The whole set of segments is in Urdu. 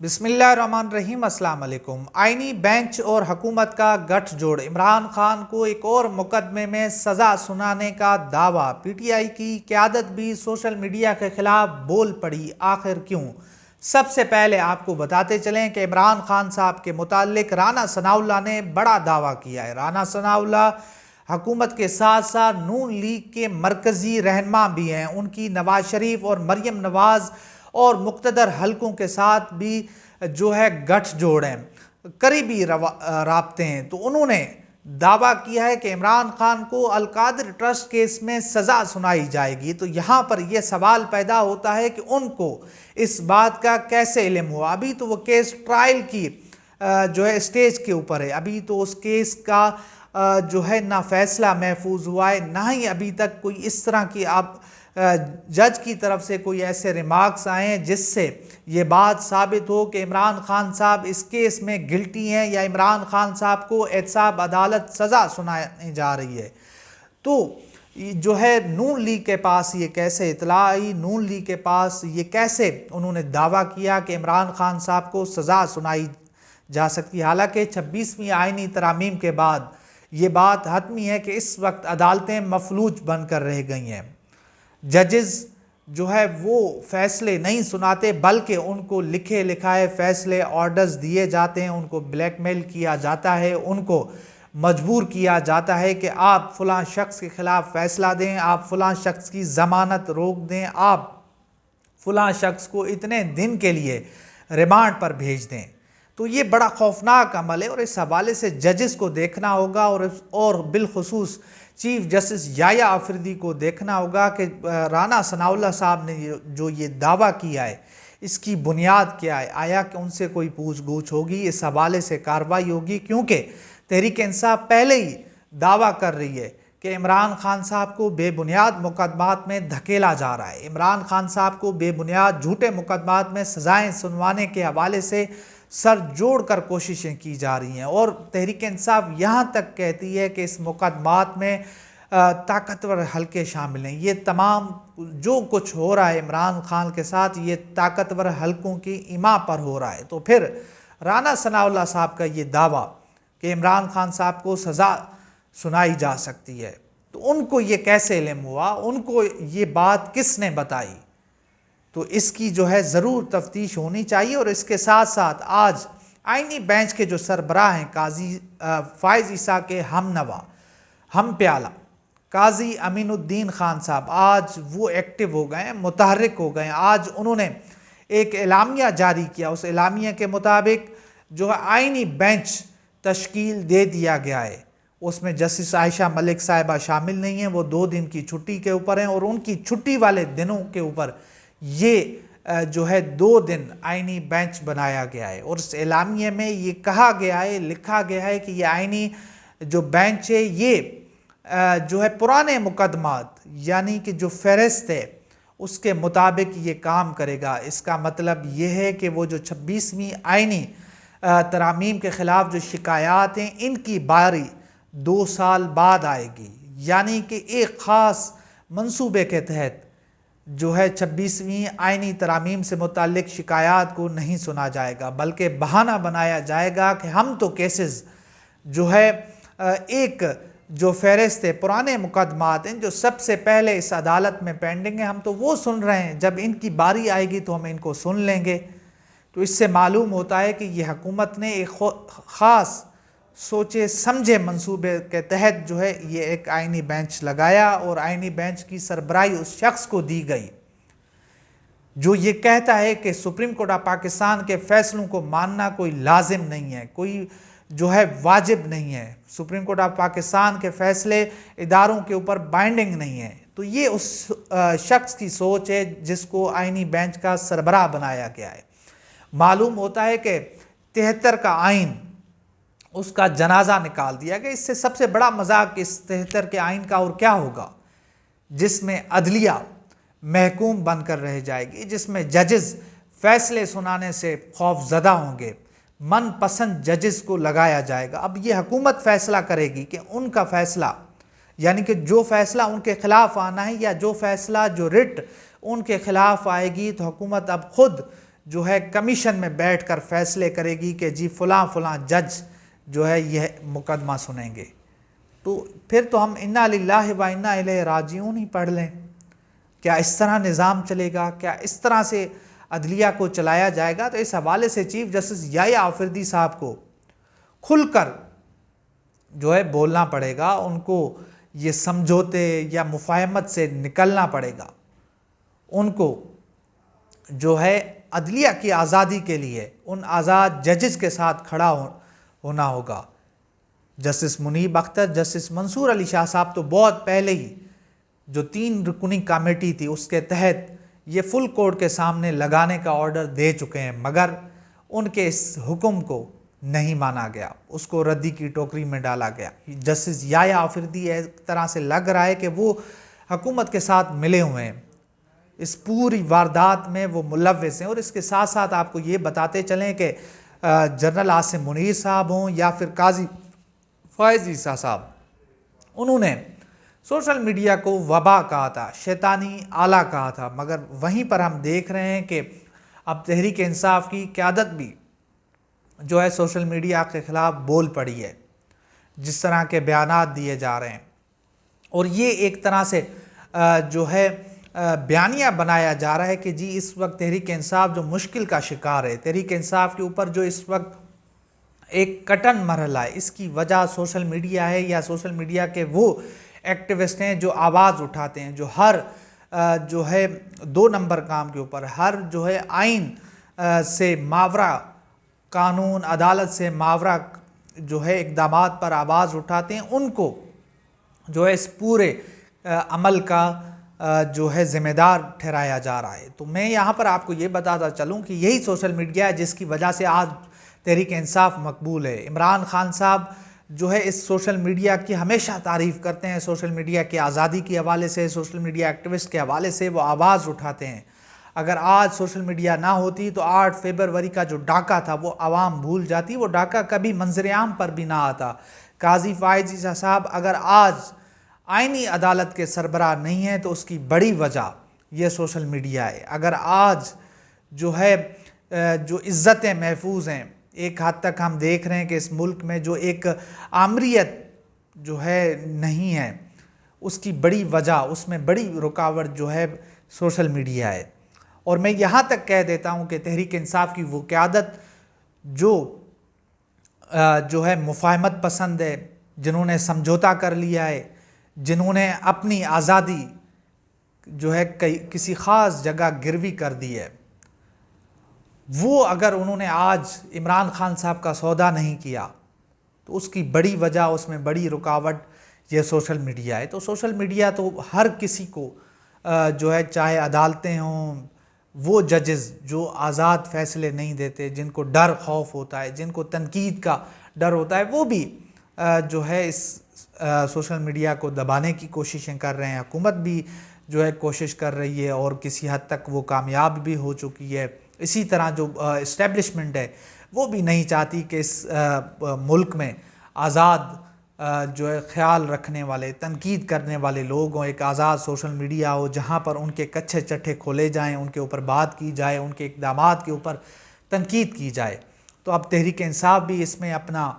بسم اللہ الرحمن الرحیم۔ السلام علیکم۔ آئینی بینچ اور حکومت کا گٹھ جوڑ، عمران خان کو ایک اور مقدمے میں سزا سنانے کا دعویٰ۔ پی ٹی آئی کی قیادت بھی سوشل میڈیا کے خلاف بول پڑی، آخر کیوں؟ سب سے پہلے آپ کو بتاتے چلیں کہ عمران خان صاحب کے متعلق رانا ثناءاللہ نے بڑا دعویٰ کیا ہے۔ رانا ثناءاللہ حکومت کے ساتھ ساتھ نون لیگ کے مرکزی رہنما بھی ہیں۔ ان کی نواز شریف اور مریم نواز اور مقتدر حلقوں کے ساتھ بھی گٹھ جوڑ ہیں، قریبی رابطے ہیں۔ تو انہوں نے دعویٰ کیا ہے کہ عمران خان کو القادر ٹرسٹ کیس میں سزا سنائی جائے گی۔ تو یہاں پر یہ سوال پیدا ہوتا ہے کہ ان کو اس بات کا کیسے علم ہوا؟ ابھی تو وہ کیس ٹرائل کی اسٹیج کے اوپر ہے، ابھی تو اس کیس کا نہ فیصلہ محفوظ ہوا ہے، نہ ہی ابھی تک کوئی اس طرح کی جج کی طرف سے کوئی ایسے ریمارکس آئے ہیں جس سے یہ بات ثابت ہو کہ عمران خان صاحب اس کیس میں گلٹی ہیں یا عمران خان صاحب کو احتساب عدالت سزا سنانے جا رہی ہے۔ تو نون لیگ کے پاس یہ کیسے اطلاع آئی؟ نون لیگ کے پاس یہ کیسے انہوں نے دعویٰ کیا کہ عمران خان صاحب کو سزا سنائی جا سکتی ہے؟ حالانکہ 26ویں آئینی ترامیم کے بعد یہ بات حتمی ہے کہ اس وقت عدالتیں مفلوج بن کر رہ گئی ہیں۔ ججز وہ فیصلے نہیں سناتے، بلکہ ان کو لکھے لکھائے فیصلے آرڈرز دیے جاتے ہیں، ان کو بلیک میل کیا جاتا ہے، ان کو مجبور کیا جاتا ہے کہ آپ فلاں شخص کے خلاف فیصلہ دیں، آپ فلاں شخص کی ضمانت روک دیں، آپ فلاں شخص کو اتنے دن کے لیے ریمانڈ پر بھیج دیں۔ تو یہ بڑا خوفناک عمل ہے اور اس حوالے سے ججز کو دیکھنا ہوگا اور بالخصوص چیف جسٹس یحییٰ آفریدی کو دیکھنا ہوگا کہ رانا ثناءاللہ صاحب نے جو یہ دعویٰ کیا ہے اس کی بنیاد کیا ہے، آیا کہ ان سے کوئی پوچھ گچھ ہوگی، اس حوالے سے کارروائی ہوگی؟ کیونکہ تحریک انصاف پہلے ہی دعویٰ کر رہی ہے کہ عمران خان صاحب کو بے بنیاد مقدمات میں دھکیلا جا رہا ہے، عمران خان صاحب کو بے بنیاد جھوٹے مقدمات میں سزائیں سنوانے کے حوالے سے سر جوڑ کر کوششیں کی جا رہی ہیں۔ اور تحریک انصاف یہاں تک کہتی ہے کہ اس مقدمات میں طاقتور حلقے شامل ہیں، یہ تمام جو کچھ ہو رہا ہے عمران خان کے ساتھ یہ طاقتور حلقوں کی ایما پر ہو رہا ہے۔ تو پھر رانا ثناءاللہ صاحب کا یہ دعویٰ کہ عمران خان صاحب کو سزا سنائی جا سکتی ہے، تو ان کو یہ کیسے علم ہوا؟ ان کو یہ بات کس نے بتائی؟ تو اس کی ضرور تفتیش ہونی چاہیے۔ اور اس کے ساتھ ساتھ آج آئینی بینچ کے جو سربراہ ہیں قاضی فائز عیسیٰ کے ہم پیالہ قاضی امین الدین خان صاحب، آج وہ ایکٹیو ہو گئے ہیں، متحرک ہو گئے ہیں۔ آج انہوں نے ایک اعلامیہ جاری کیا، اس اعلامیہ کے مطابق آئینی بینچ تشکیل دے دیا گیا ہے۔ اس میں جسٹس عائشہ ملک صاحبہ شامل نہیں ہیں، وہ 2 دن کی چھٹی کے اوپر ہیں، اور ان کی چھٹی والے دنوں کے اوپر یہ 2 دن آئینی بینچ بنایا گیا ہے۔ اور اس اعلامیہ میں یہ کہا گیا ہے، لکھا گیا ہے کہ یہ آئینی بینچ ہے یہ پرانے مقدمات یعنی کہ جو فہرست ہے اس کے مطابق یہ کام کرے گا۔ اس کا مطلب یہ ہے کہ وہ 26ویں آئینی ترامیم کے خلاف جو شکایات ہیں ان کی باری 2 سال بعد آئے گی، یعنی کہ ایک خاص منصوبے کے تحت 26ویں آئینی ترامیم سے متعلق شکایات کو نہیں سنا جائے گا، بلکہ بہانہ بنایا جائے گا کہ ہم تو کیسز ایک فہرست ہے، پرانے مقدمات ہیں جو سب سے پہلے اس عدالت میں پینڈنگ ہیں، ہم تو وہ سن رہے ہیں، جب ان کی باری آئے گی تو ہم ان کو سن لیں گے۔ تو اس سے معلوم ہوتا ہے کہ یہ حکومت نے ایک خاص سوچے سمجھے منصوبے کے تحت یہ ایک آئینی بینچ لگایا، اور آئینی بینچ کی سربراہی اس شخص کو دی گئی جو یہ کہتا ہے کہ سپریم کورٹ آف پاکستان کے فیصلوں کو ماننا کوئی لازم نہیں ہے، کوئی واجب نہیں ہے، سپریم کورٹ آف پاکستان کے فیصلے اداروں کے اوپر بائنڈنگ نہیں ہے۔ تو یہ اس شخص کی سوچ ہے جس کو آئینی بینچ کا سربراہ بنایا گیا ہے۔ معلوم ہوتا ہے کہ 73 کا آئین اس کا جنازہ نکال دیا گیا۔ اس سے سب سے بڑا مذاق اس 73 کے آئین کا اور کیا ہوگا، جس میں عدلیہ محکوم بن کر رہ جائے گی، جس میں ججز فیصلے سنانے سے خوف زدہ ہوں گے، من پسند ججز کو لگایا جائے گا۔ اب یہ حکومت فیصلہ کرے گی کہ ان کا فیصلہ، یعنی کہ جو فیصلہ ان کے خلاف آنا ہے یا جو فیصلہ رٹ ان کے خلاف آئے گی، تو حکومت اب خود جو ہے کمیشن میں بیٹھ کر فیصلے کرے گی کہ جی فلاں فلاں جج جو ہے یہ مقدمہ سنیں گے، تو پھر تو ہم انا للہ و انا الیہ راجعون ہی پڑھ لیں۔ کیا اس طرح نظام چلے گا؟ کیا اس طرح سے عدلیہ کو چلایا جائے گا؟ تو اس حوالے سے چیف جسٹس یحییٰ آفریدی صاحب کو کھل کر جو ہے بولنا پڑے گا، ان کو یہ سمجھوتے یا مفاہمت سے نکلنا پڑے گا، ان کو جو ہے عدلیہ کی آزادی کے لیے ان آزاد ججز کے ساتھ کھڑا ہونا ہوگا۔ جسٹس منیب اختر، جسٹس منصور علی شاہ صاحب تو بہت پہلے ہی جو 3 رکنی کمیٹی تھی اس کے تحت یہ فل کورٹ کے سامنے لگانے کا آرڈر دے چکے ہیں، مگر ان کے اس حکم کو نہیں مانا گیا، اس کو ردی کی ٹوکری میں ڈالا گیا۔ جسٹس یحییٰ آفریدی ایک طرح سے لگ رہا ہے کہ وہ حکومت کے ساتھ ملے ہوئے ہیں، اس پوری واردات میں وہ ملوث ہیں۔ اور اس کے ساتھ ساتھ آپ کو یہ بتاتے چلیں کہ جنرل عاصم منیر صاحب ہوں یا پھر قاضی فائز عیسیٰ صاحب، انہوں نے سوشل میڈیا کو وبا کہا تھا، شیطانی آلہ کہا تھا، مگر وہیں پر ہم دیکھ رہے ہیں کہ اب تحریک انصاف کی قیادت بھی جو ہے سوشل میڈیا کے خلاف بول پڑی ہے، جس طرح کے بیانات دیے جا رہے ہیں، اور یہ ایک طرح سے جو ہے بیانیہ بنایا جا رہا ہے کہ جی اس وقت تحریک انصاف جو مشکل کا شکار ہے، تحریک انصاف کے اوپر جو اس وقت ایک کٹن مرحلہ ہے، اس کی وجہ سوشل میڈیا ہے، یا سوشل میڈیا کے وہ ایکٹیوسٹ ہیں جو آواز اٹھاتے ہیں، جو ہر جو ہے 2 نمبر کام کے اوپر، ہر جو ہے آئین سے ماورا، قانون عدالت سے ماورا جو ہے اقدامات پر آواز اٹھاتے ہیں، ان کو جو ہے اس پورے عمل کا جو ہے ذمہ دار ٹھہرایا جا رہا ہے۔ تو میں یہاں پر آپ کو یہ بتاتا چلوں کہ یہی سوشل میڈیا ہے جس کی وجہ سے آج تحریک انصاف مقبول ہے۔ عمران خان صاحب جو ہے اس سوشل میڈیا کی ہمیشہ تعریف کرتے ہیں، سوشل میڈیا کی آزادی کے حوالے سے، سوشل میڈیا ایکٹیوسٹ کے حوالے سے وہ آواز اٹھاتے ہیں۔ اگر آج سوشل میڈیا نہ ہوتی تو 8 فروری کا جو ڈاکہ تھا وہ عوام بھول جاتی، وہ ڈاکہ کبھی منظر عام پر بھی نہ آتا۔ قاضی فائز عیسیٰ صاحب اگر آج آئینی عدالت کے سربراہ نہیں ہیں تو اس کی بڑی وجہ یہ سوشل میڈیا ہے۔ اگر آج جو ہے جو عزتیں محفوظ ہیں، ایک حد تک ہم دیکھ رہے ہیں کہ اس ملک میں جو ایک آمریت جو ہے نہیں ہے، اس کی بڑی وجہ، اس میں بڑی رکاوٹ جو ہے سوشل میڈیا ہے۔ اور میں یہاں تک کہہ دیتا ہوں کہ تحریک انصاف کی وہ قیادت جو ہے مفاہمت پسند ہے، جنہوں نے سمجھوتا کر لیا ہے، جنہوں نے اپنی آزادی جو ہے کسی خاص جگہ گروی کر دی ہے، وہ اگر انہوں نے آج عمران خان صاحب کا سودا نہیں کیا تو اس کی بڑی وجہ، اس میں بڑی رکاوٹ یہ سوشل میڈیا ہے۔ تو سوشل میڈیا تو ہر کسی کو جو ہے، چاہے عدالتیں ہوں، وہ ججز جو آزاد فیصلے نہیں دیتے، جن کو ڈر خوف ہوتا ہے، جن کو تنقید کا ڈر ہوتا ہے، وہ بھی جو ہے اس سوشل میڈیا کو دبانے کی کوششیں کر رہے ہیں۔ حکومت بھی جو ہے کوشش کر رہی ہے اور کسی حد تک وہ کامیاب بھی ہو چکی ہے۔ اسی طرح جو اسٹیبلشمنٹ ہے وہ بھی نہیں چاہتی کہ اس ملک میں آزاد جو ہے خیال رکھنے والے، تنقید کرنے والے لوگ ہوں، ایک آزاد سوشل میڈیا ہو جہاں پر ان کے کچھے چٹھے کھولے جائیں، ان کے اوپر بات کی جائے، ان کے اقدامات کے اوپر تنقید کی جائے۔ تو اب تحریک انصاف بھی اس میں اپنا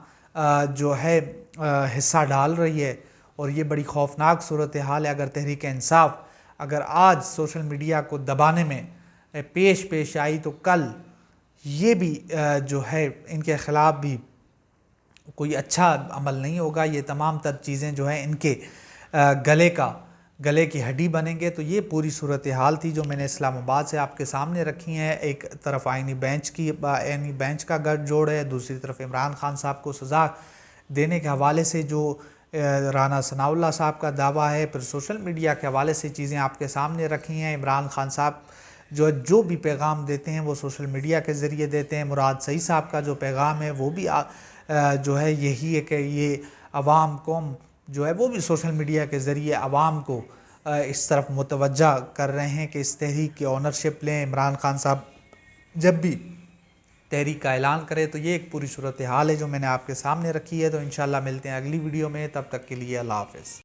جو ہے حصہ ڈال رہی ہے، اور یہ بڑی خوفناک صورتحال ہے۔ اگر تحریک انصاف اگر آج سوشل میڈیا کو دبانے میں پیش آئی تو کل یہ بھی جو ہے ان کے خلاف بھی کوئی اچھا عمل نہیں ہوگا۔ یہ تمام تر چیزیں جو ہیں ان کے گلے کی ہڈی بنیں گے۔ تو یہ پوری صورتحال تھی جو میں نے اسلام آباد سے آپ کے سامنے رکھی ہیں۔ ایک طرف آئینی بینچ کا گٹھ جوڑ ہے، دوسری طرف عمران خان صاحب کو سزا دینے کے حوالے سے جو رانا ثناء اللہ صاحب کا دعویٰ ہے، پھر سوشل میڈیا کے حوالے سے چیزیں آپ کے سامنے رکھی ہیں۔ عمران خان صاحب جو بھی پیغام دیتے ہیں وہ سوشل میڈیا کے ذریعے دیتے ہیں۔ مراد سعید صاحب کا جو پیغام ہے وہ بھی جو ہے یہی ہے کہ یہ عوام قوم جو ہے وہ بھی سوشل میڈیا کے ذریعے عوام کو اس طرف متوجہ کر رہے ہیں کہ اس تحریک کی اونرشپ لیں۔ عمران خان صاحب جب بھی تحریک کا اعلان کرے تو یہ ایک پوری صورتحال ہے جو میں نے آپ کے سامنے رکھی ہے۔ تو انشاءاللہ ملتے ہیں اگلی ویڈیو میں، تب تک کے لیے اللہ حافظ۔